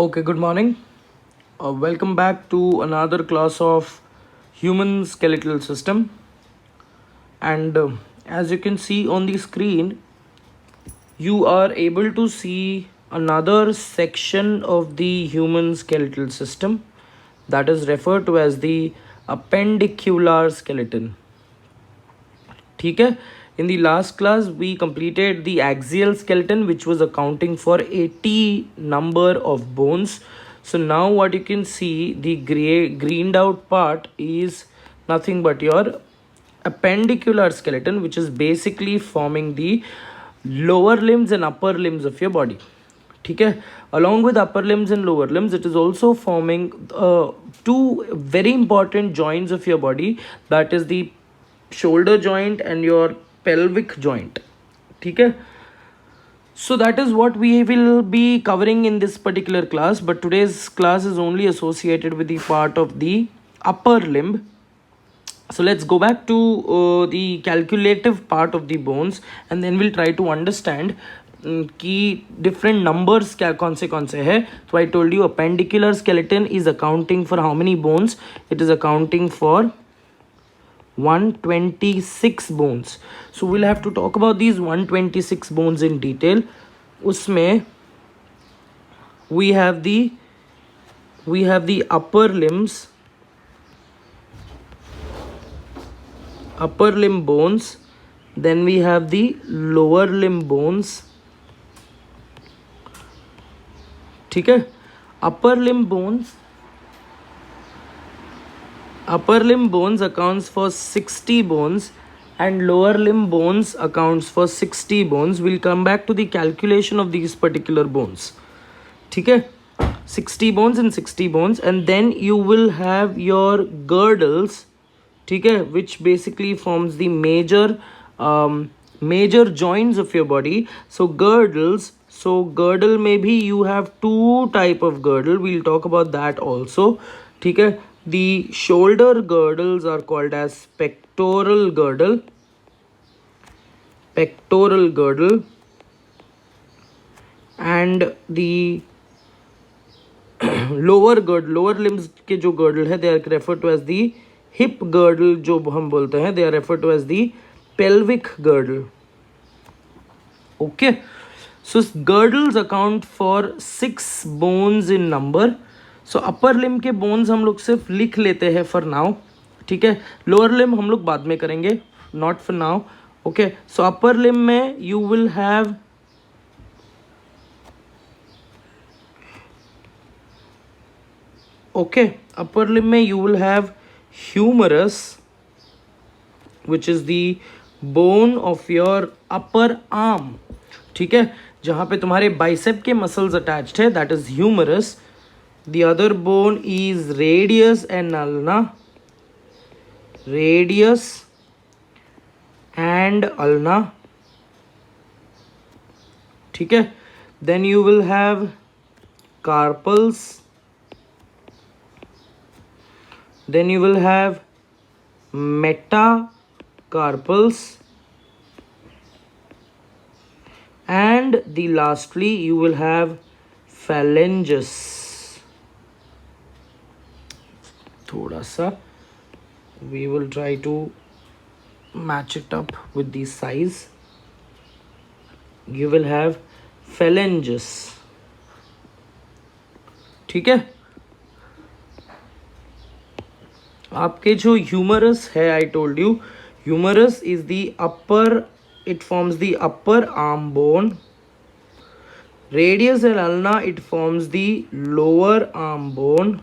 Okay, good morning. Welcome back to another class of human skeletal system. And as you can see on the screen, you are able to see another section of the human skeletal system that is referred to as the appendicular skeleton. ठीक है. In the last class we completed the axial skeleton, which was accounting for 80 number of bones. So now what you can see, the greened out part is nothing but your appendicular skeleton, which is basically forming the lower limbs and upper limbs of your body. ठीक है. Along with upper limbs and lower limbs, it is also forming two very important joints of your body, that is the shoulder joint and your pelvic joint. ठीक है. So that is what we will be covering in this particular class, but today's class is only associated with the part of the upper limb. So let's go back to the calculative part of the bones, and then we'll try to understand कि different numbers क्या कौन से है. So I told you appendicular skeleton is accounting for how many bones? It is accounting for 126 bones. So we'll have to talk about these 126 bones in detail. उसमें we have the upper limb bones, then we have the lower limb bones. ठीक है. upper limb bones accounts for 60 bones and lower limb bones accounts for 60 bones. We'll come back to the calculation of these particular bones. ठीक है. 60 bones and 60 bones, and then you will have your girdles, ठीक है, which basically forms the major joints of your body. So girdles, girdle maybe you have two type of girdle, we'll talk about that also. ठीक है. The shoulder girdles are called as pectoral girdle, and the lower limbs के जो girdle है, they are referred to as the hip girdle. जो हम बोलते हैं, they are referred to as the pelvic girdle. Okay, so girdles account for 6 bones in number. So upper लिम के bones हम लोग सिर्फ लिख लेते हैं फॉर नाउ. ठीक है. लोअर लिम हम लोग बाद में करेंगे, not for now. Okay. So upper limb में you will have upper limb में you will have humerus, which is the bone of your upper arm. ठीक है. जहां पे तुम्हारे बाइसेप के मसल्स अटैच्ड है, that is humerus. The other bone is radius and ulna. Radius and ulna. ठीक है. Then you will have carpals. Then you will have metacarpals. And the lastly you will have phalanges. थोड़ा सा we will try to match it up with the size. You will have phalanges. ठीक है. आपके जो humerus है, I told you humerus is the upper, it forms the upper arm bone. Radius and ulna, it forms the lower arm bone,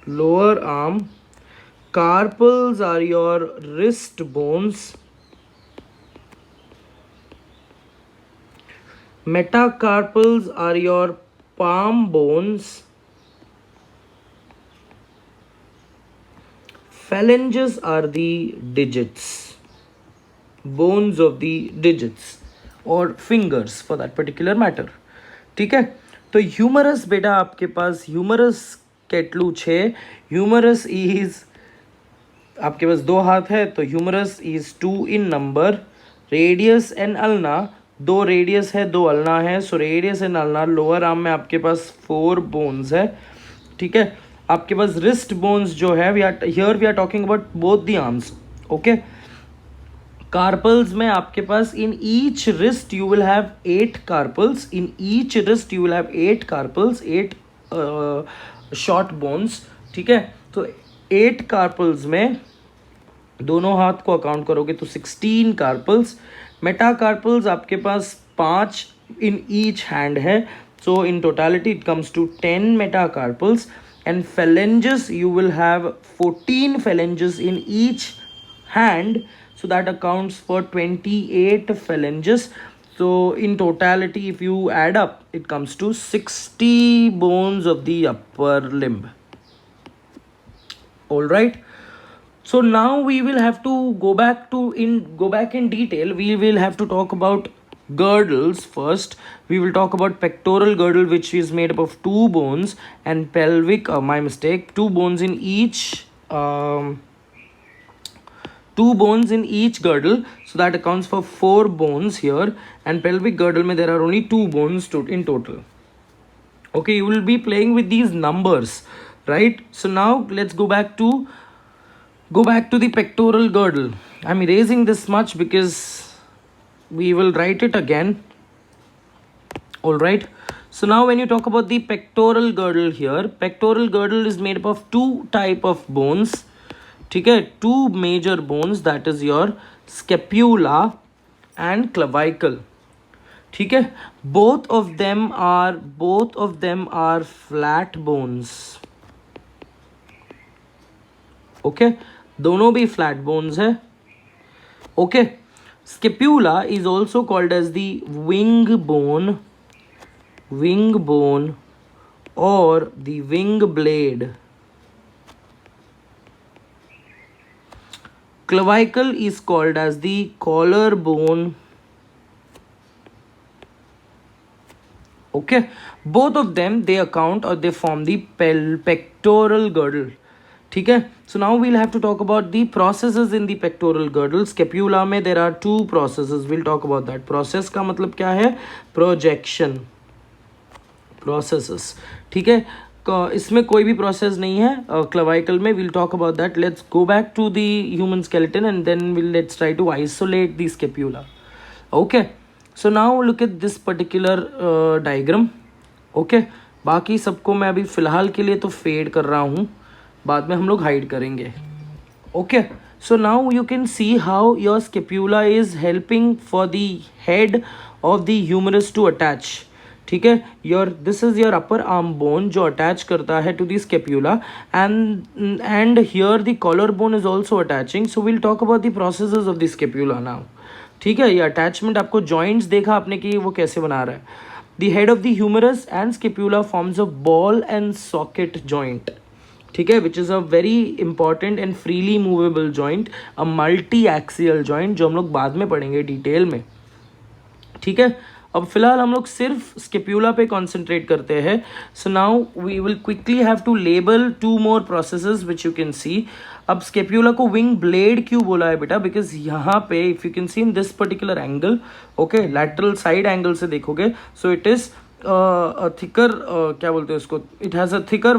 lower arm. Carpals are your wrist bones. Metacarpals are your palm bones. Phalanges are the digits, bones of the digits or fingers for that particular matter. ठीक है. तो humerus बेटा आपके पास humerus કેટલું છે? Humerus is, आपके पास 2 हाथ है तो humerus is 2 in number. Radius and ulna दो रेडियस है, दो अल्ना है. So radius and ulna. Lower arm में आपके पास 4 बोन्स है. ठीक है. आपके पास रिस्ट बोन्स जो है, we are talking about both the arms. Okay. Carpals में आपके पास in each wrist you will have 8 carpals. In each wrist you will have 8 carpals, 8 short bones. ठीक है. तो 8 कार्पल्स में दोनों हाथ को अकाउंट करोगे तो 16 कार्पल्स. मेटा कार्पल्स आपके पास 5 इन ईच हैंड है. So in totality it comes to 10 metacarpals. And phalanges you will have 14 phalanges in each hand, so that accounts for 28 phalanges. So in totality if you add up it comes to 60 bones of the upper limb. All right. So now we will have to go back in detail. We will have to talk about girdles first. We will talk about pectoral girdle, which is made up of 2 bones, and pelvic, my mistake, 2 bones in each, 2 bones in each girdle, so that accounts for 4 bones here. And pelvic girdle mein there are only 2 bones in total. Okay, you will be playing with these numbers, right? So now let's go back to the pectoral girdle. I'm erasing this much because we will write it again. All right. So now when you talk about the pectoral girdle here, pectoral girdle is made up of 2 type of bones. ठीक है. 2 major bones, that is your scapula and clavicle. ठीक है. both of them are flat bones. Okay, दोनों भी flat bones है. Okay. Scapula is also called as the wing bone or the wing blade. Clavicle is called as the collar bone. Okay, both of them they account or they form the pectoral girdle. ठीक है. So now we'll have to talk about the processes in the pectoral girdle. Scapula में there are 2 processes. We'll talk about that. Process का मतलब क्या है? Projection processes. ठीक है. इसमें कोई भी process नहीं है. Clavicle में we'll talk about that. Let's go back to the human skeleton and then let's try to isolate the scapula. Okay. So now look at this particular diagram. Okay. बाकी सबको मैं अभी फ़िलहाल के लिए तो fade कर रहा हूँ, बाद में हम लोग हाइड करेंगे. Okay. So now you can see how your scapula is helping for the head of the humerus to attach. ठीक है. This is your upper arm bone जो अटैच करता है to the scapula, and here the collar bone is also attaching. So will talk about the processes of the scapula now. ठीक है. ये attachment आपको joints देखा आपने कि वो कैसे बना रहा है. The head of the humerus and scapula forms a ball and socket joint. ठीक है. Which is a very important and freely movable joint, a multi axial joint, जो हम लोग बाद में पढ़ेंगे डिटेल में. ठीक है. अब फिलहाल हम लोग सिर्फ स्केप्यूला पे कॉन्सेंट्रेट करते हैं. So now we will quickly have to label 2 more processes which you can see. अब स्केप्यूला को विंग ब्लेड क्यों बोला है बेटा? बिकॉज यहाँ पे if you can C in this particular angle, okay, lateral side angle से देखोगे, सो इट इज थिकर, क्या बोलते हैं उसको, it has a thicker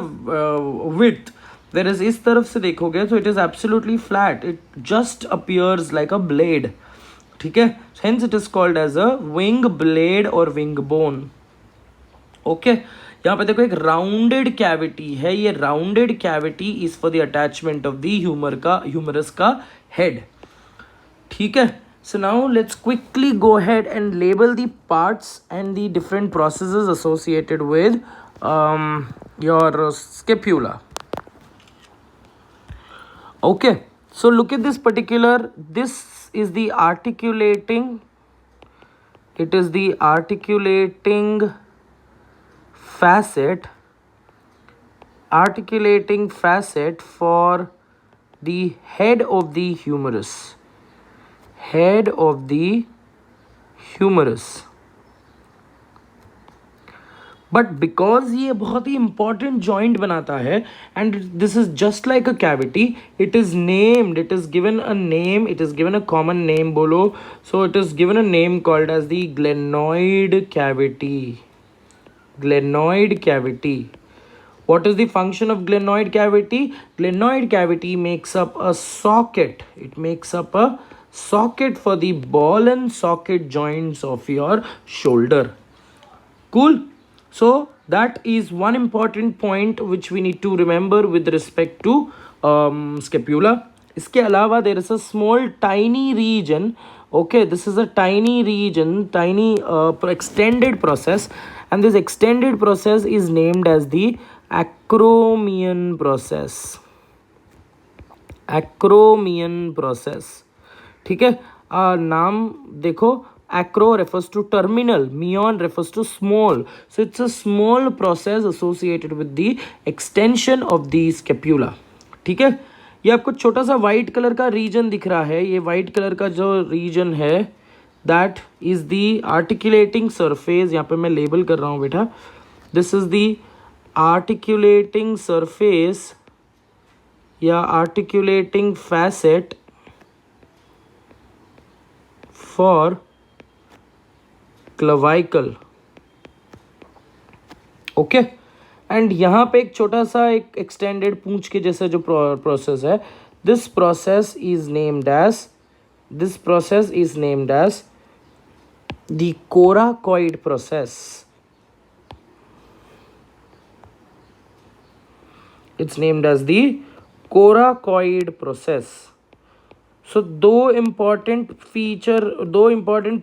width. whereas इस तरफ से देखोगे तो it is absolutely flat, it just appears like a blade. ठीक है. Hence it is called as a wing blade और विंग बोन. ओके. यहाँ पे देखो एक राउंडेड कैविटी है. ये rounded cavity is for the attachment of the humerus का हेड. ठीक है. So now let's quickly go ahead and label the parts and the different processes associated with your scapula. Okay, so look at this particular, this is the articulating, it is the articulating facet for the head of the humerus. Head of the humerus. But because ये बहुत ही important joint बनाता है and this is just like a cavity, it is named, it is given a name, it is given a common name बोलो, so it is given a name called as the glenoid cavity. Glenoid cavity. What is the function of glenoid cavity? Glenoid cavity makes up a socket. It makes up a socket for the ball and socket joints of your shoulder. Cool. So that is one important point which we need to remember with respect to scapula. इसके अलावा there is a small tiny region. Okay, this is a tiny region, tiny extended process, and this extended process is named as the acromion process. Acromion process. ठीक है, नाम देखो, acro refers to terminal, meon refers to small, so it's a small process associated with the extension of the scapula. ठीक है, ये आपको छोटा सा वाइट कलर का रीजन दिख रहा है, ये वाइट कलर का जो रीजन है that is the articulating surface. यहाँ पे मैं लेबल कर रहा हूँ बेटा, this is the articulating surface या articulating facet for clavicle. Okay, and यहाँ पे एक छोटा सा एक एक्सटेंडेड पूंछ के जैसा जो प्रोसेस है, this process is named as the coracoid process. It's named as the coracoid process. So दो important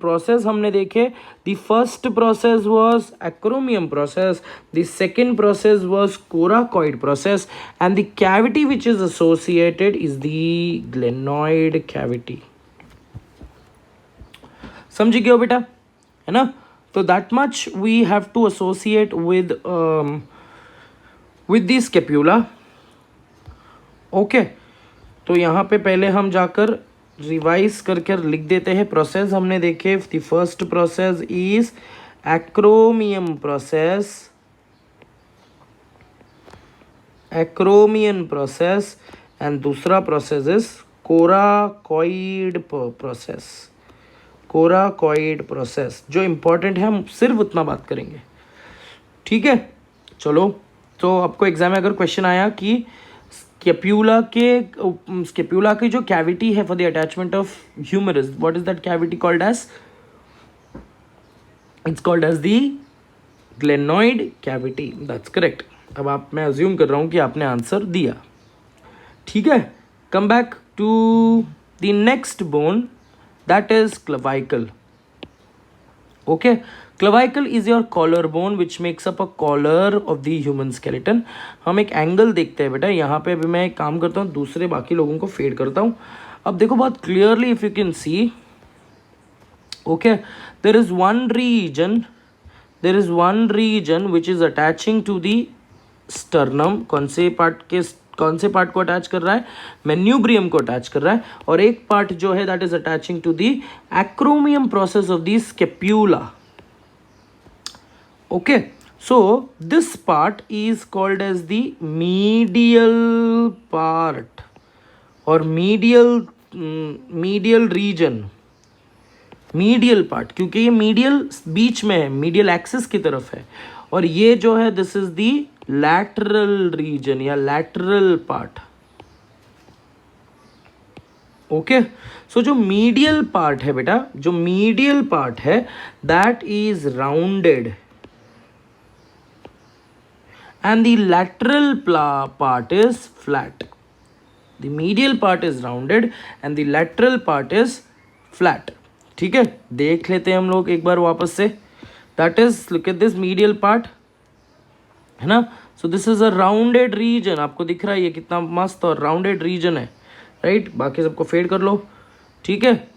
process हमने देखे. The first process was acromion process, the second process was coracoid process, and the cavity which is associated is the glenoid cavity. समझ गए हो बेटा, है ना? तो that much we have to associate with the scapula. Okay, तो यहाँ पे पहले हम जाकर रिवाइज करके लिख देते हैं प्रोसेस हमने देखे. The first process is acromion process and दूसरा प्रोसेस इज कोराकॉइड प्रोसेस. जो इंपॉर्टेंट है हम सिर्फ उतना बात करेंगे, ठीक है? चलो, तो आपको एग्जाम में अगर क्वेश्चन आया कि स्केप्यूला की जो कैविटी है for the attachment of humerus, what is that cavity called as? It's called as the glenoid cavity. That's correct. अब मैं अज्यूम कर रहा हूं कि आपने आंसर दिया, ठीक है? Come back to the next bone, that is clavicle. Okay, clavicle is your collarbone which makes up a collar of the human skeleton. हम एक एंगल देखते हैं बेटा, यहाँ पे अभी मैं एक काम करता हूँ, दूसरे बाकी लोगों को फेड करता हूँ. अब देखो बहुत clearly, if you can C, okay, there is one region which is attaching to the sternum. कौन से पार्ट को अटैच कर रहा है? मेन्यूब्रियम को अटैच कर रहा है. और एक पार्ट जो है that is attaching to the acromion process of the scapula. Okay, so this part is called as the medial part और मीडियल रीजन. मीडियल पार्ट क्योंकि ये मीडियल बीच में है, मीडियल एक्सिस की तरफ है, और ये जो है this is the lateral region या लैटरल पार्ट. ओके, सो जो मीडियल पार्ट है बेटा, जो मीडियल पार्ट है that is rounded and the lateral part is flat. The medial part is rounded and the lateral part is flat. ठीक है, देख लेते हैं हम लोग एक बार वापस से. That is, look at this medial part, है ना? So this is a rounded region. आपको दिख रहा है ये कितना मस्त और राउंडेड रीजन है, राइट? बाकी सबको फेड कर लो, ठीक है?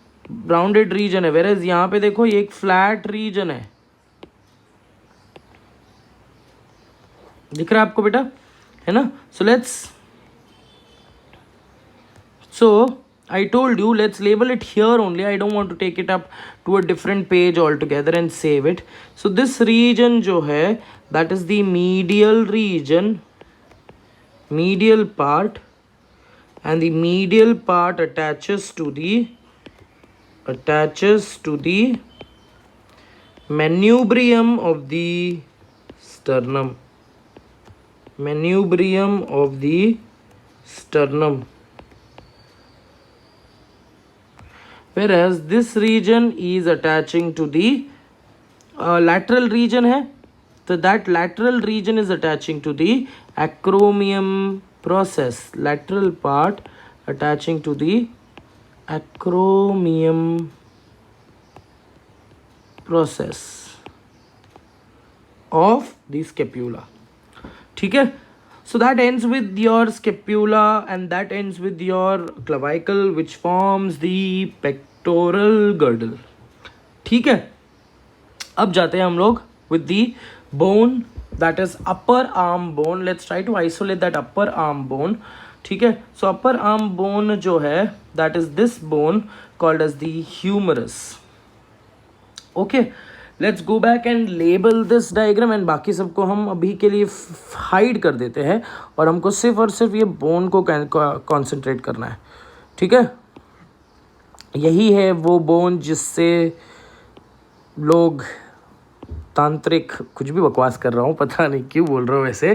राउंडेड रीजन है, वेयर यहाँ पे देखो ये एक फ्लैट रीजन है. दिख रहा है आपको बेटा, है ना? सो I told you, let's label it here only. I don't want to take it up to a different page altogether and save it. So this region जो है, that is the medial region, medial part, and the medial part attaches to the manubrium of the sternum. Manubrium of the sternum. Whereas this region is attaching to the lateral region है, so that lateral region is attaching to the acromion process. Lateral part attaching to the acromion process of the scapula. ठीक है. So that ends with your scapula and that ends with your clavicle, which forms the pectoral girdle. ठीक है. अब जाते हैं हम लोग with the bone, that is upper arm bone. Let's try to isolate that upper arm bone. ठीक है. So upper arm bone जो है, that is this bone called as the humerus. Okay. Let's go back and label this diagram, and बाकी सबको हम अभी के लिए हाइड कर देते हैं और हमको सिर्फ और सिर्फ ये बोन को कॉन्सेंट्रेट करना है. ठीक है. यही है वो बोन जिससे लोग तांत्रिक, कुछ भी बकवास कर रहा हूँ, पता नहीं क्यों बोल रहा हूँ वैसे,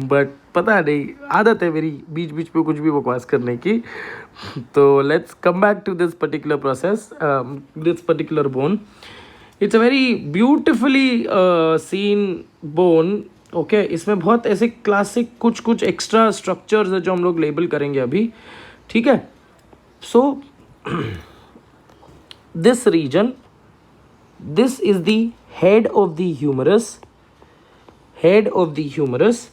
बट पता नहीं, आदत है मेरी बीच बीच पे कुछ भी बकवास करने की. तो let's come back to this particular process, this particular bone. It's a very beautifully seen bone. Okay. इसमें बहुत ऐसे क्लासिक कुछ एक्स्ट्रा स्ट्रक्चर्स है जो हम लोग लेबल करेंगे अभी. ठीक है. So this region, this is the head of the humerus. Head of the humerus.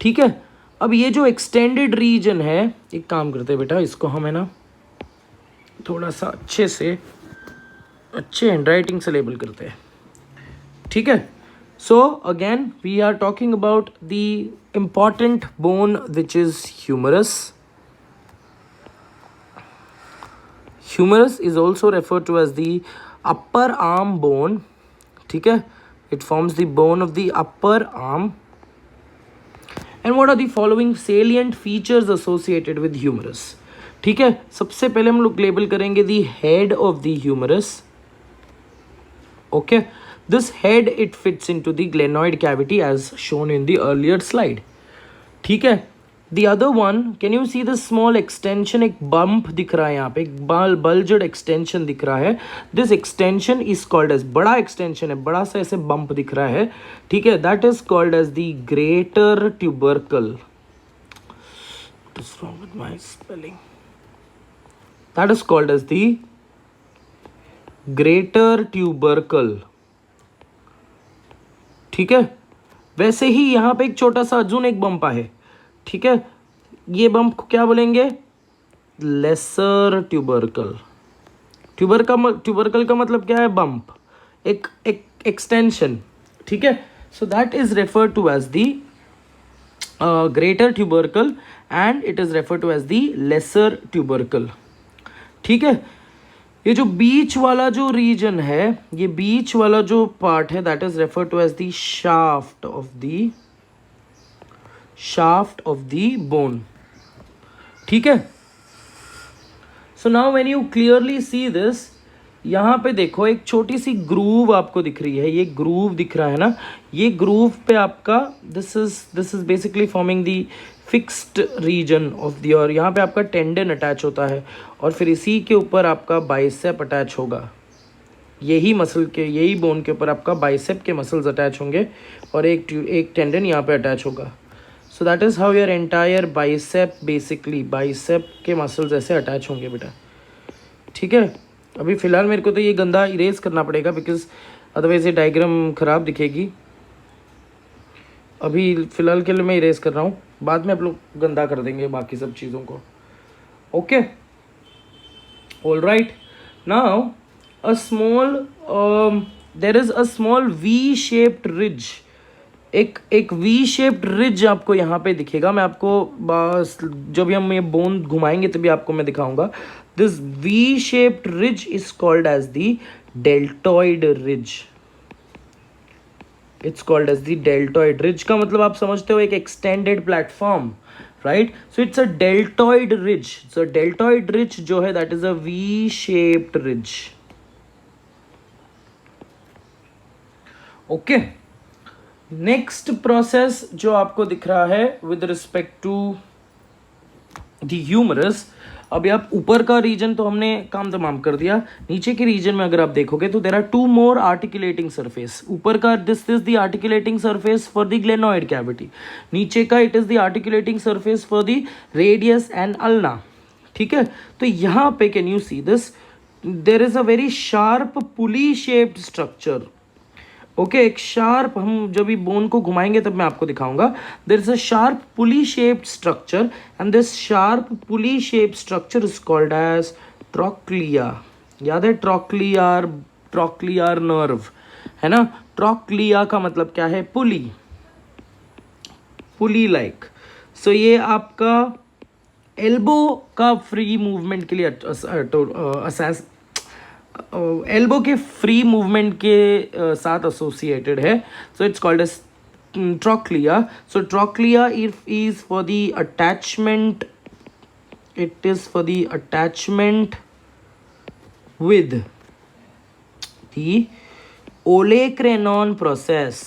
ठीक है. अब ये जो एक्सटेंडेड रीजन है, एक काम करते हैं बेटा, इसको हम है ना थोड़ा सा अच्छे हैंडराइटिंग से लेबल करते हैं. ठीक है. So again we are talking about the important bone which is humerus. Humerus is also referred to as the upper arm bone. ठीक है. It forms the bone of the upper arm. And what are the following salient features associated with humerus. ठीक है. सबसे पहले हम लोग label करेंगे the head of the humerus. Okay, this head, it fits into the glenoid cavity as shown in the earlier slide. ठीक है. The other one, can you see the small extension? एक bump दिख रहा है यहाँ पे, एक bulged extension दिख रहा है. This extension is called as, बड़ा extension है, बड़ा सा ऐसे bump दिख रहा है. ठीक है. That is called as the greater tubercle. What is wrong with my spelling? That is called as the greater tubercle. ठीक है. वैसे ही यहां पे एक छोटा सा अजून एक बम्प है. ठीक है. ये बम्प को क्या बोलेंगे? Lesser tubercle. ट्यूबरकल का मतलब क्या है? बम्प, एक एक्सटेंशन. ठीक है. So that is refer to as the greater tubercle and it is refer to as the lesser tubercle. ठीक है. ये जो बीच वाला जो रीजन है, ये बीच वाला जो पार्ट है, that is refer to as the shaft of the bone. ठीक है. So now when you clearly see this, यहाँ पे देखो एक छोटी सी ग्रूव आपको दिख रही है. ये ग्रूव दिख रहा है ना, ये ग्रूव पे आपका this is basically forming the fixed region of the, और यहाँ पे आपका टेंडन अटैच होता है और फिर इसी के ऊपर आपका बाइसेप अटैच होगा. यही बोन के ऊपर आपका बाइसेप के मसल्स अटैच होंगे और एक टेंडन यहाँ पे अटैच होगा. So that is how your entire bicep, basically bicep के मसल्स ऐसे अटैच होंगे बेटा. ठीक है. अभी फ़िलहाल मेरे को तो ये गंदा इरेज करना पड़ेगा बिकॉज अदरवाइज ये डायग्राम ख़राब दिखेगी. अभी फ़िलहाल के लिए मैं इरेज कर रहा हूँ, बाद में आप लोग गंदा कर देंगे बाकी सब चीज़ों को. Okay. All right. Now a small, there is a small V-shaped ridge एक एक वी शेप्ड रिज आपको यहाँ पे दिखेगा। मैं आपको बस जब हम ये बोन घुमाएंगे तभी आपको मैं दिखाऊंगा। This V shaped ridge is called as the deltoid ridge. It's called as the deltoid ridge का मतलब आप समझते हो, एक extended platform, right. So it's a deltoid ridge. So deltoid ridge जो है that is a V shaped ridge. Okay, next process जो आपको दिख रहा है with respect to the humerus. अभी आप ऊपर का रीजन तो हमने काम तमाम कर दिया। नीचे के रीजन में अगर आप देखोगे तो there are two more articulating surface. ऊपर का this is the articulating surface for the glenoid cavity, नीचे का it is the articulating surface for the radius and ulna. ठीक है, तो यहाँ पे can you see this, there is a very sharp pulley shaped structure. Okay, एक sharp, हम जब भी बोन को घुमाएंगे तब मैं आपको दिखाऊंगा। There is a sharp pulley shaped structure and this sharp pulley shaped structure is called as trochlea. याद है ट्रॉक्लियर, ट्रॉक्लियर नर्व है ना। ट्रॉक्लिया का मतलब क्या है? पुली, पुली लाइक। सो ये आपका एल्बो का फ्री मूवमेंट के लिए एल्बो के फ्री मूवमेंट के साथ एसोसिएटेड है। So it's called as trochlea. So trochlea is for the attachment, it is for the attachment with the olecranon process.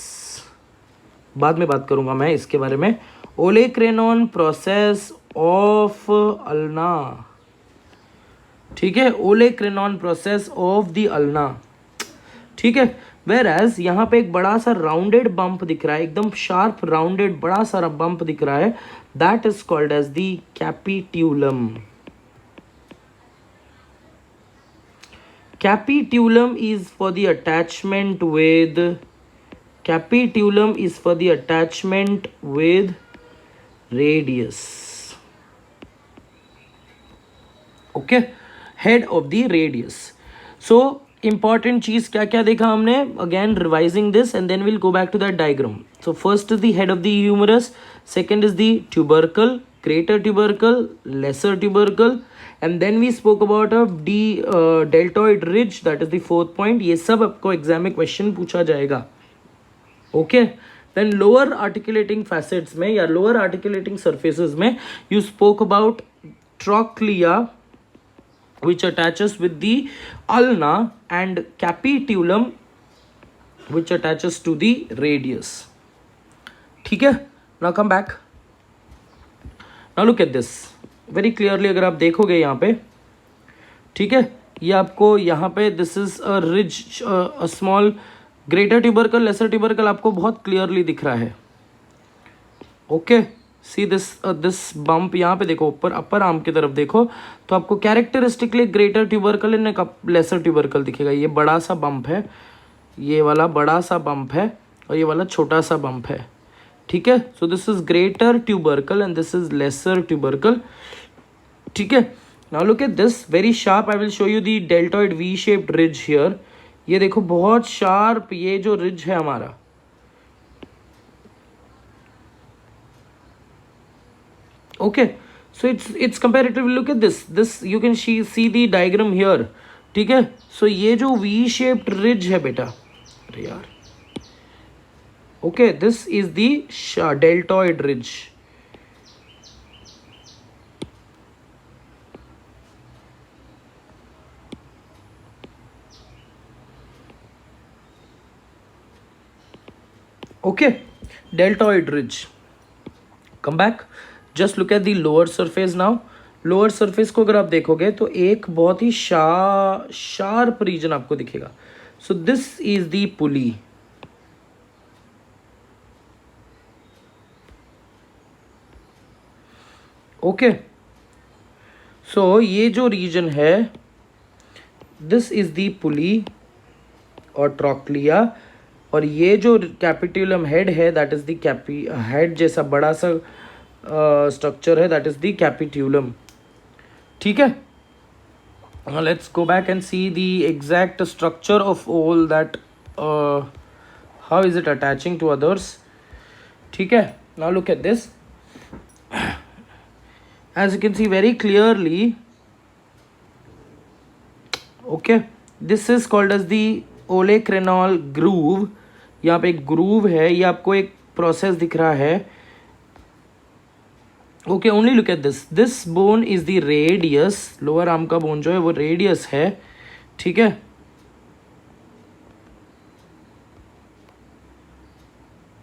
बाद में बात करूंगा मैं इसके बारे में। ओलेक्रेनॉन प्रोसेस ऑफ अल्ना, ठीक है, olecranon process of the ulna. ठीक है, वेर एज यहाँ पे एक बड़ा सा राउंडेड बम्प दिख रहा है, एकदम शार्प राउंडेड बड़ा सारा बम्प दिख रहा है, that is called as the capitulum. Capitulum is for the attachment with, capitulum is for the attachment with radius. Okay, head of the radius. So important चीज क्या क्या देखा हमने, again revising this and then will go back to that diagram. So first is the head of the humerus, second is the tubercle, greater tubercle, lesser tubercle, and then we spoke about a deltoid ridge, that is the fourth point. ये सब आपको exam में question पूछा जाएगा। Okay, then lower articulating facets में या lower articulating surfaces में you spoke about trochlea which attaches with the ulna and capitulum which attaches to the radius. ठीक है, now come back, now look at this very clearly। अगर आप देखोगे यहाँ पे, ठीक है, ये आपको यहाँ पे this is a ridge, a small greater tubercle, lesser tubercle आपको बहुत क्लियरली दिख रहा है। Okay, see this this bump, यहाँ पे देखो ऊपर अपर आर्म की तरफ देखो तो आपको characteristically greater tubercle and lesser tubercle दिखेगा। ये बड़ा सा बम्प है, ये वाला बड़ा सा बम्प है और ये वाला छोटा सा बम्प है। ठीक है, so this is greater tubercle and this is lesser tubercle. ठीक है, now look at this very sharp, I will show you the deltoid we shaped ridge here. ये देखो बहुत शार्प ये जो रिज है हमारा, okay, so it's comparatively, look at this you can see the diagram here। ठीक है, so ये जो V shaped ridge है बेटा, अरे यार, okay, this is the deltoid ridge। okay, deltoid ridge। come back, just look at the lower surface now. Lower surface को अगर आप देखोगे तो एक बहुत ही शार्प रीजन आपको दिखेगा। So this is the pulley. Okay, so ये जो रीजन है दिस इज दी पुली और ट्रॉक्लिया, और ये जो कैपिट्यूलम हेड है दैट इज द हेड जैसा बड़ा सा स्ट्रक्चर है, दैट इज द कैपिट्यूलम। ठीक है, let's go back and see the exact structure of all that, how is it attaching to others. ठीक है, now look at this. As you can see very clearly, okay, this is called as the olecranon groove. यहाँ पे एक groove है, ये आपको एक process दिख रहा है. Okay, only look at this bone is the radius. Lower arm का बोन जो है वो रेडियस है. ठीक है,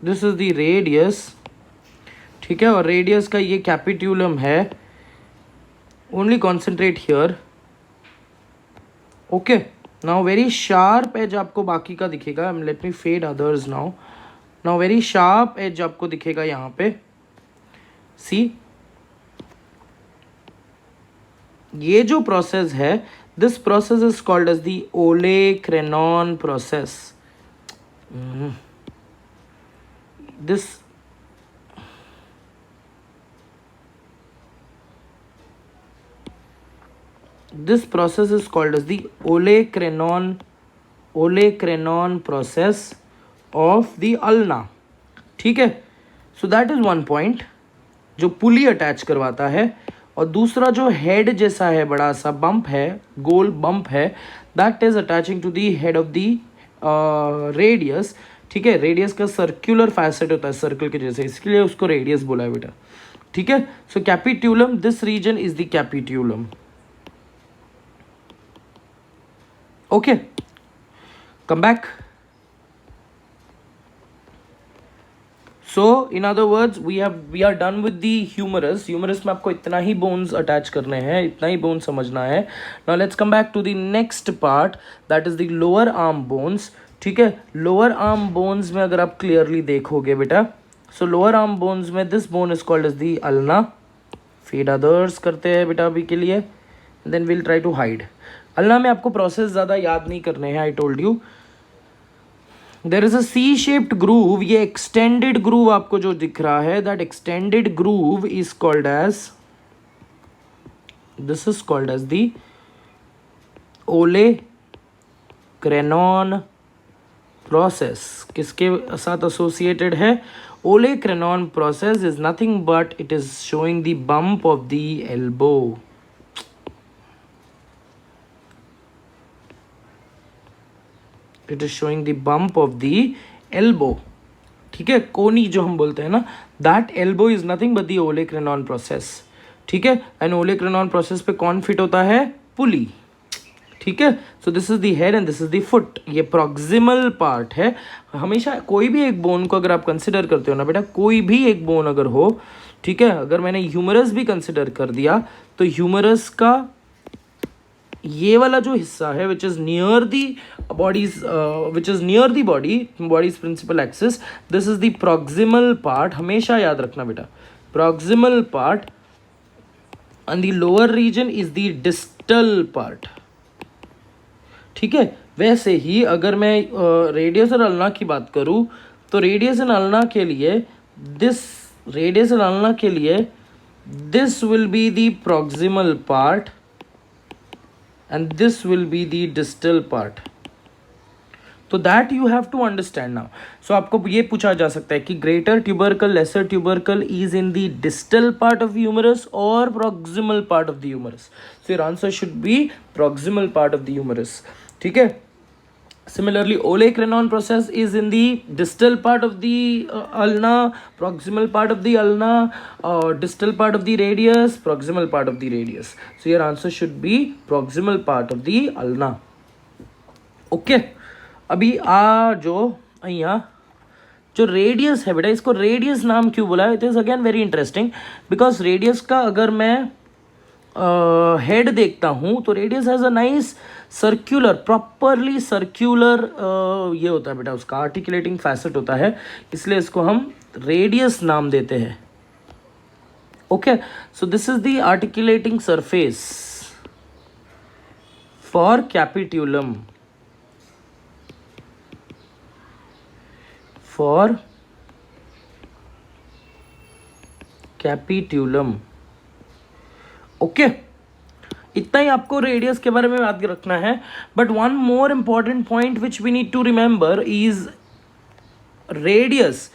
दिस इज द रेडियस. ठीक है, और रेडियस का ये कैपिट्यूलम है. Only concentrate here. Okay, now very sharp edge आपको बाकी का दिखेगा. Let me fade others now. Now very sharp edge आपको दिखेगा यहाँ पे. सी, ये जो प्रोसेस है, this process is called as the olecranon process. This process is called as the olecranon process of the ulna. ठीक है, so that is one point जो पुली अटैच करवाता है. और दूसरा जो हेड जैसा है, बड़ा सा बम्प है, गोल बम्प है, that is attaching to the head of the radius. ठीक है, रेडियस का सर्क्यूलर फैसेट होता है सर्कल के जैसे, इसके लिए उसको रेडियस बोला है बेटा. ठीक है, so capitulum, this region is the capitulum. Okay, come back. So in other words, we are done with the humerus. Humerus में आपको इतना ही bones attach करने हैं, इतना ही bones समझना है. Now let's come back to the next part, that is the lower arm bones. ठीक है, lower arm bones में अगर आप clearly देखोगे बेटा, so lower arm bones में this bone is called as the ulna. Feed others करते हैं बेटा अभी के लिए, then we'll try to hide. अल्लाह में आपको प्रोसेस ज़्यादा याद नहीं करने हैं. I told you there is a C shaped groove. ये एक्सटेंडेड ग्रूव आपको जो दिख रहा है, that extended groove is called as, this is called as the olecranon process. किसके साथ एसोसिएटेड है? Olecranon process is nothing but it is showing the bump of the elbow. It is showing the bump of the elbow. ठीक है, कोनी जो हम बोलते हैं ना, that elbow is nothing but the olecranon process. ठीक है, and olecranon process पे कौन फिट होता है? पुली. ठीक है, so this is the head and this is the foot. ये proximal part है. हमेशा कोई भी एक बोन को अगर आप कंसिडर करते हो ना बेटा, कोई भी एक बोन अगर हो, ठीक है, अगर मैंने ह्यूमरस भी कंसिडर कर दिया, तो ह्यूमरस का ये वाला जो हिस्सा है which is near the body's, which is near the body's principal axis, this is the proximal part. हमेशा याद रखना बेटा, proximal part and the lower region is the distal part. ठीक है, वैसे ही अगर मैं रेडियस और अल्ना की बात करूं, तो रेडियस एंड अल्ना के लिए this will be the proximal part and this will be the distal part. So that you have to understand now. So आपको ये पूछा जा सकता है कि greater tubercle, lesser tubercle is in the distal part of the humerus or proximal part of the humerus. So your answer should be proximal part of the humerus. ठीक है, similarly olecranon process is in the distal part of the ulna, proximal part of the ulna, distal part of the radius, proximal part of the radius. So your answer should be proximal part of the ulna. Okay, अभी जो અહીંયા जो radius है बेटा, इसको radius नाम क्यों बोला है? It is again very interesting, because radius का अगर मैं हेड देखता हूँ तो radius has a nice circular, properly circular ये होता है बेटा, उसका आर्टिकुलेटिंग फैसेट होता है, इसलिए इसको हम रेडियस नाम देते हैं. Okay, so this is the articulating surface for capitulum, for capitulum. Okay, इतना ही आपको रेडियस के बारे में याद रखना है. But one more important point which we need to remember is radius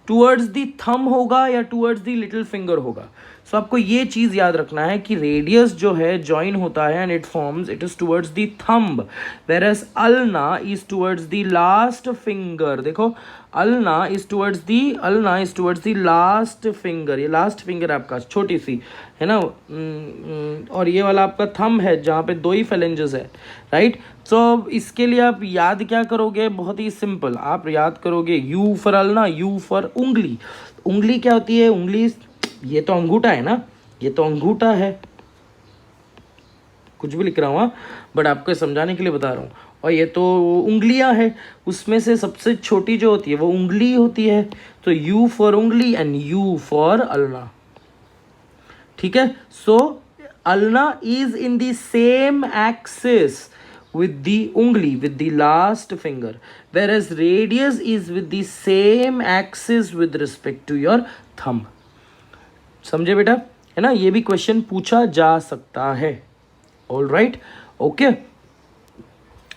towards the thumb होगा या टूवर्ड्स दी लिटिल फिंगर होगा. सो आपको ये चीज़ याद रखना है कि रेडियस जो है ज्वाइन होता है and it is towards the thumb, whereas ulna is towards the last finger. देखो ulna is towards the last finger. ये लास्ट फिंगर आपका छोटी सी है ना, और ये वाला आपका थंब है जहाँ पे 2 ही फेलेंजेस है, राइट. सो इसके लिए आप याद क्या करोगे, बहुत ही सिंपल. आप याद करोगे you for ulna, you for उंगली. उंगली क्या होती है, उंगली ये तो अंगूठा है ना, ये तो अंगूठा है, कुछ भी लिख रहा हूँ बट आपको समझाने के लिए बता रहा हूँ. और ये तो उंगलियां है, उसमें से सबसे छोटी जो होती है वो उंगली होती है. तो यू फॉर उंगली एंड यू फॉर अल्ना. ठीक है. So ulna is in the same axis with the ungli, with the last finger, whereas radius is with the same axis with respect to your thumb. समझे बेटा, है ना. ये भी question पूछा जा सकता है. All right, okay.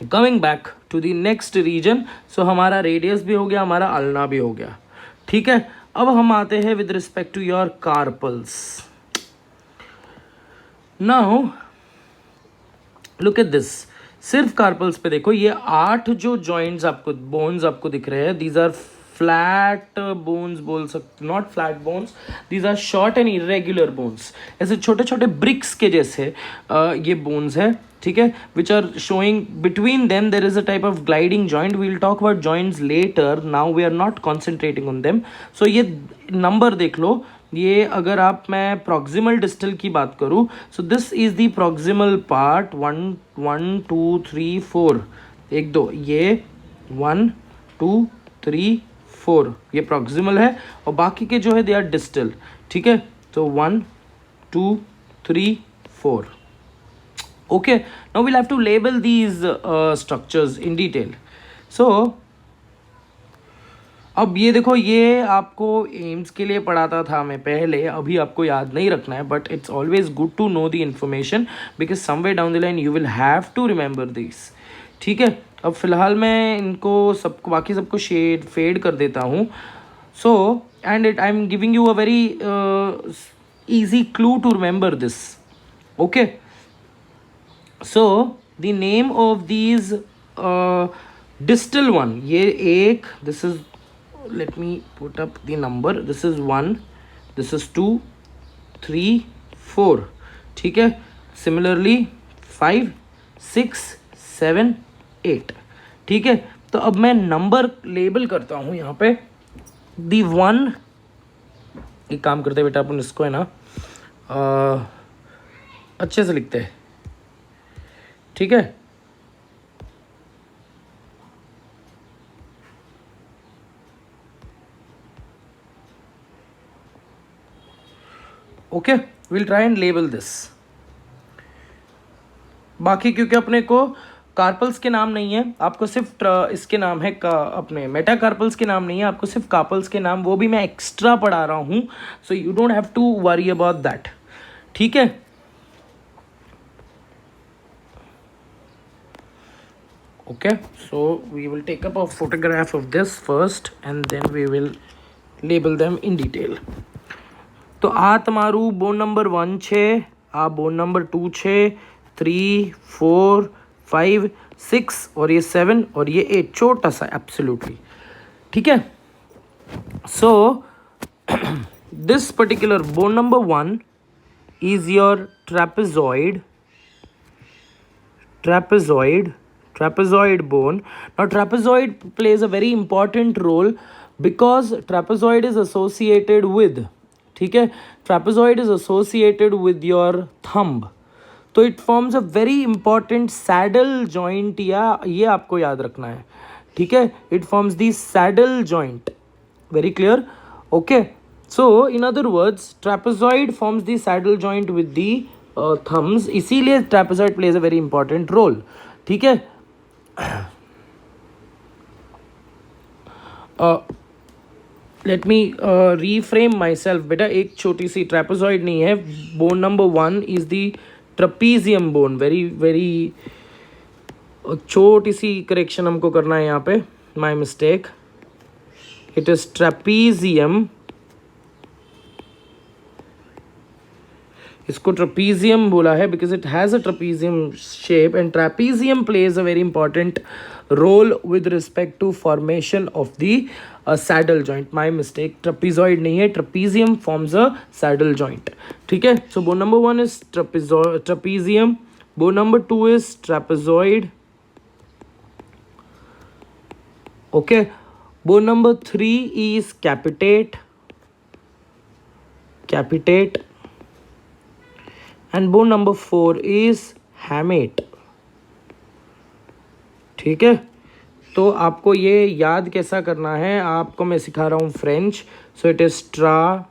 Coming back to the next region. So हमारा रेडियस भी हो गया, हमारा अल्ना भी हो गया. ठीक है. अब हम आते हैं with respect to your carpals. Now look at this. सिर्फ कार्पल्स पे देखो, ये 8 जो जॉइंट्स आपको, बोन्स आपको दिख रहे हैं, दीज आर फ्लैट बोन्स बोल सकते, not flat bones, these are short and irregular bones. ऐसे छोटे छोटे ब्रिक्स के जैसे ये बोन्स है. ठीक है. Which are showing between them there is a type of gliding joint. We will talk about joints later, now we are not concentrating on them. So ये नंबर देख लो. ये अगर आप, मैं प्रॉक्सिमल डिस्टल की बात करूँ, सो this is the proximal part. 1 2 3 4, 1 2, ये 1 2 3 4 ये प्रॉक्सिमल है, और बाकी के जो है दे आर डिस्टल. ठीक है. तो 1 2 3 4. Okay. Now we'll have to label these structures in detail. So अब ये देखो, ये आपको एम्स के लिए पढ़ाता था मैं पहले, अभी आपको याद नहीं रखना है, but it's always good to know the information because somewhere down the line you will have to remember this. ठीक है. अब फिलहाल मैं इनको सबको, बाकी सबको फेड कर देता हूँ. So and I am giving you a very easy clue to remember this. Okay. So the name of these distal one, ये एक, this is, let me put up the number, this is 1, this is 2 3 4. ठीक है. Similarly 5 6 7 8. ठीक है. तो अब मैं number label करता हूँ यहाँ पे. दी 1, एक काम करते बेटा, अपन इसको है ना अच्छे से लिखते हैं. ठीक है. Okay, will try and label this. बाकी क्योंकि अपने को कार्पल्स के नाम नहीं है, आपको सिर्फ इसके नाम है, अपने मेटा कार्पल्स के नाम नहीं है, आपको सिर्फ कार्पल्स के नाम, वो भी मैं एक्स्ट्रा पढ़ा रहा हूँ. So you don't have to worry about that. ठीक है. Okay, so we will take up a photograph of this first and then we will label them in detail. तो आ તમારું બોન નંબર 1 છે, આ બોન નંબર 2 છે, 3 4 5 6 और ये 7 और ये 8, छोटा सा एब्सोल्युटली. ठीक है. So this particular bone number 1 is your trapezoid bone. Now trapezoid plays a very important role because trapezoid is associated with, ठीक है, trapezoid is associated with your thumb. तो it forms a very important saddle joint, या ये आपको याद रखना है. ठीक है. It forms the saddle joint. Very clear. Okay. So in other words, trapezoid forms the saddle joint with the thumbs. इसीलिए trapezoid plays a very important role. ठीक है. Let me reframe my self. बेटा एक छोटी सी, trapezoid नहीं है. Bone number 1 is the trapezium bone. Very very छोटी सी correction हमको करना है यहाँ पे, my mistake. It is trapezium. इसको trapezium बोला है because it has a trapezium shape, and trapezium plays a very important role with respect to formation of the saddle joint. My mistake, trapezoid नहीं है, trapezium forms a saddle joint. ठीक है, so bone number 1 is trapezium, bone number 2 is trapezoid. Okay, bone number 3 is capitate, and bone number 4 is hamate. ठीक है, तो आपको ये याद कैसा करना है, आपको मैं सिखा रहा हूँ फ्रेंच. सो इट इज ट्रा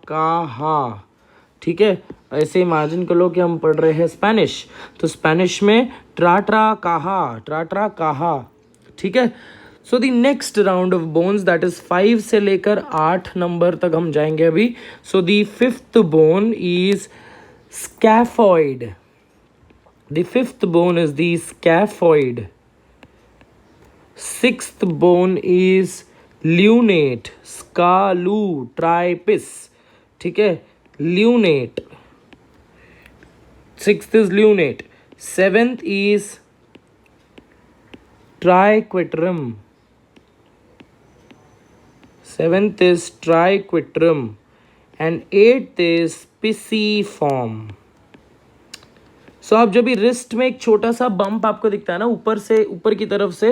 का हा. ठीक है, ऐसे इमेजिन कर लो कि हम पढ़ रहे हैं स्पेनिश, तो स्पेनिश में ट्रा काहा. ठीक है, so the next round of bones that is 5 से लेकर 8 नंबर तक हम जाएंगे अभी. So the 5th bone is scaphoid. The 5th bone is the scaphoid. 6th bone is lunate, scalu, tripis. ठीक है, lunate. 6th is lunate. 7th is triquetrum. 7th is triquetrum. And 8th is pisiform. सो आप जब भी wrist में एक छोटा सा bump आपको दिखता है ना, ऊपर से, ऊपर की तरफ से,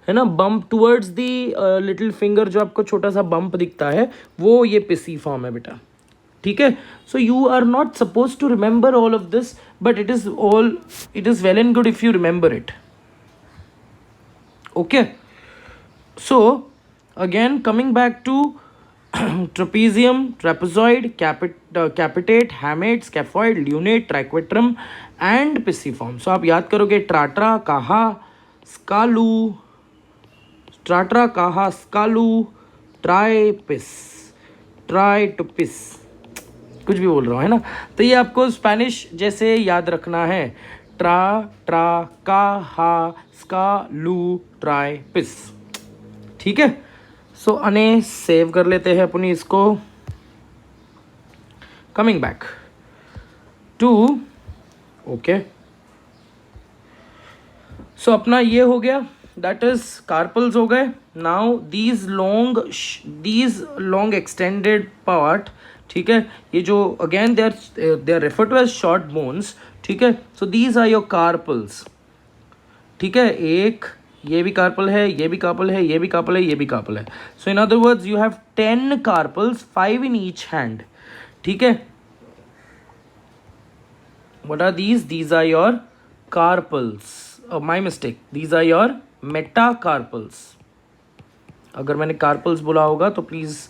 है ना, bump towards the little finger, जो आपको छोटा सा बम्प दिखता है, वो ये पिसीफॉर्म है बेटा. ठीक है, so you are not suppose to remember all of this, but it is well and good if you remember it. Okay, so again coming back to trapezium, trapezoid, capitate, hamate, scaphoid, lunate, triquetrum and pisiform. So आप याद करोगे ट्राट्रा काहा स्कालू, ट्राइटोपिस, कुछ भी बोल रहा हूँ, है ना. तो ये आपको स्पेनिश जैसे याद रखना है, ट्रा काहा स्कालू ट्राइपिस. ठीक है, सो अने सेव कर लेते हैं अपनी इसको. Coming back to, okay, so अपना ये हो गया, दैट इज कार्पल्स हो गए. Now these long extended part, ठीक है, ये जो again they are referred to as short bones. ठीक है, so these are your carpals. ठीक है, एक ये भी कार्पल है, ये भी कार्पल है, ये भी कार्पल है, ये भी कार्पल है. So in other words you have 10 carpals, 5 in each hand. ठीक है, what are these? These are your carpals. My mistake, these are your metacarpals. अगर मैंने कार्पल्स बोला होगा तो please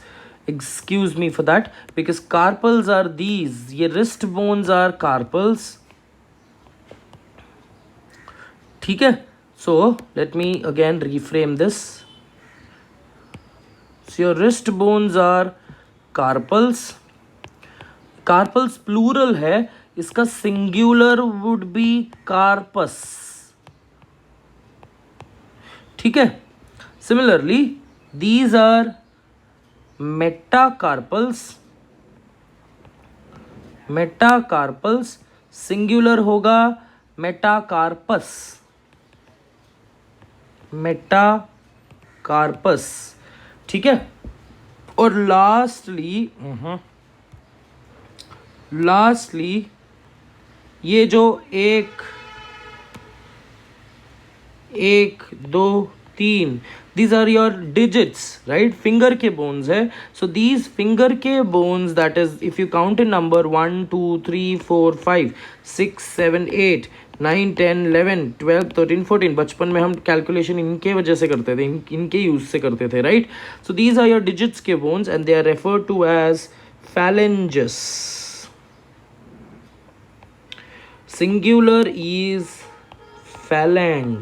excuse me for that, because carpals are these, ये wrist bones are carpals. ठीक है, so let me again reframe this. So your wrist bones are carpals. Carpals plural है, इसका singular would be carpus. ठीक है, similarly these are metacarpals. singular होगा metacarpus. Metacarpus. ठीक है, और लास्टली ये जो एक 2 3, these are your digits, right? finger के bones है. so these finger के bones, that is if you count in number 1 2 3 4 5 6 7 8 9 10 11 12 13 14, बचपन में हम कैलकुलेशन इनके वजह से करते थे, इनके यूज से करते थे, right. So these are your digits के bones and they are referred to as phalanges. Singular is phalanx.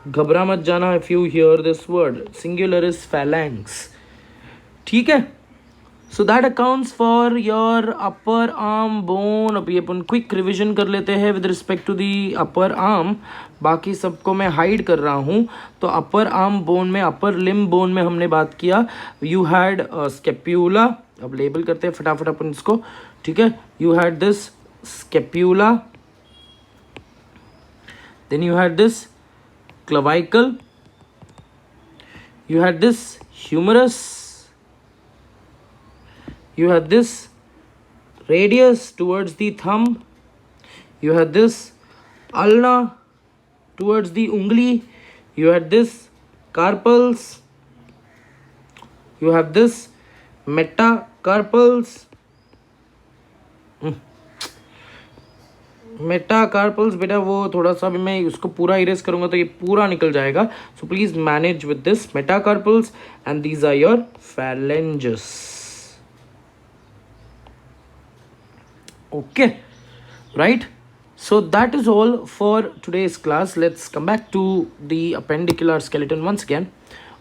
घबरा मत जाना if you hear this word. Singular is phalanx. ठीक है, so that accounts for your upper arm bone. अभी अपन quick revision कर लेते हैं with respect to the upper arm. बाकी सबको मैं हाइड कर रहा हूँ. तो अपर आर्म बोन में, अपर लिम्ब बोन में हमने बात किया, यू हैड स्केप्यूला. अब लेबल करते हैं फटाफट अपन इसको, ठीक है. You had this scapula, then you had this clavicle, you had this humerus, you had this radius towards the thumb, you had this ulna towards the ungli, you had this carpals, you have this metacarpals. Metacarpals बेटा वो थोड़ा सा भी मैं उसको पूरा erase करूंगा तो ये पूरा निकल जाएगा. So please manage with this metacarpals and these are your phalanges. Okay, right? So that is all for today's class. Let's come back to the appendicular skeleton once again.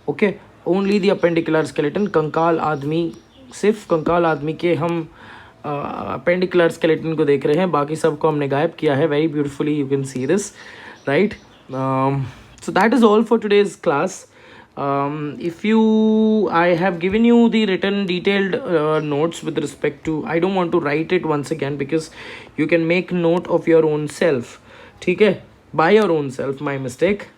Okay, only the appendicular skeleton. कंकाल आदमी, सिर्फ कंकाल आदमी के हम appendicular skeleton को देख रहे हैं, बाकी सबको हमने गायब किया है. Very beautifully you can see this, right. So that is all for today's class. If I have given you the written detailed notes with respect to, I don't want to write it once again because you can make note of your own self, ठीक है, by your own self. My mistake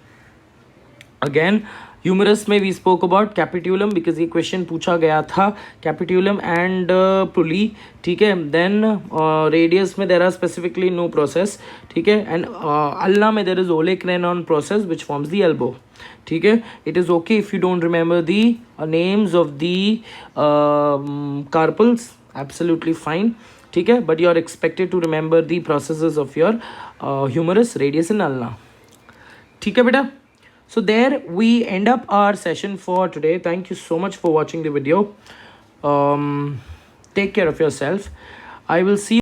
again. Humerus में we spoke about capitulum because ये question पूछा गया था, कैपिट्यूलम and पुली, ठीक है. Then radius में there are specifically no process, ठीक है. एंड अल्ना में there is olecranon process which forms the elbow, ठीक है. It is okay if you don't remember the names of the carpals, absolutely fine, ठीक है. But you are expected to remember the processes of your humerus, radius and ulna, ठीक है बेटा. So there we end up our session for today. Thank you so much for watching the video. Take care of yourself. I will see you